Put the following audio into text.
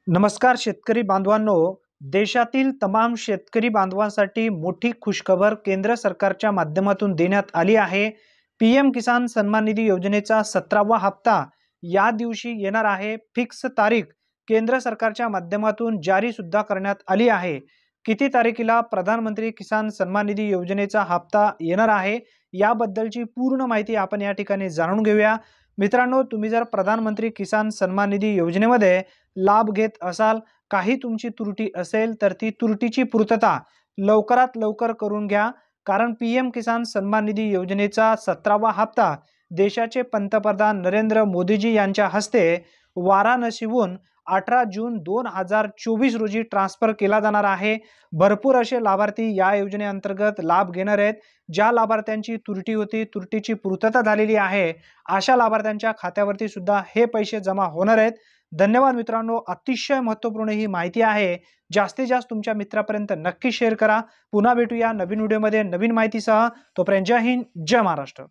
नमस्कार शेतकरी बांधवांनो, देशातील तमाम शेतकरी बांधवांसाठी मोठी खुशखबर केंद्र सरकारच्या माध्यमातून देण्यात आली आहे। पीएम किसान सन्मान निधी योजनेचा 17वा हप्ता या दिवशी येणार आहे। फिक्स तारीख केंद्र सरकारच्या माध्यमातून जारी सुद्धा करण्यात आली आहे। किती तारखेला प्रधानमंत्री किसान सन्मान निधी योजनेचा हप्ता येणार आहे याबद्दलची पूर्ण माहिती आपण या ठिकाणी जाणून घेऊया। मित्रांनो, तुम्ही जर प्रधानमंत्री किसान सन्मान निधी योजनेमध्ये लाभ घेत असाल, काही तुमची त्रुटी असेल तर ती त्रुटीची पूर्तता लवकरात लवकर करून घ्या, कारण पीएम किसान सन्मान निधी योजनेचा 17वा हप्ता देशाचे पंतप्रधान नरेंद्र मोदीजी यांच्या हस्ते वाराणसीहून 18 जून 2024 रोजी ट्रान्सफर केला जाणार आहे। भरपूर असे लाभार्थी या योजनेअंतर्गत लाभ घेणार आहेत। ज्या लाभार्थ्यांची त्रुटी होती, त्रुटीची पूर्तता झालेली आहे, अशा लाभार्थ्यांच्या खात्यावरती सुद्धा हे पैसे जमा होणार आहेत। धन्यवाद मित्रांनो, अतिशय महत्त्वपूर्ण ही माहिती आहे। जास्तीत जास्त तुमच्या मित्रांपर्यंत नक्की शेअर करा। पुन्हा भेटूया नवीन व्हिडिओमध्ये नवीन माहितीसह। तोपर्यंत जय हिंद, जय महाराष्ट्र।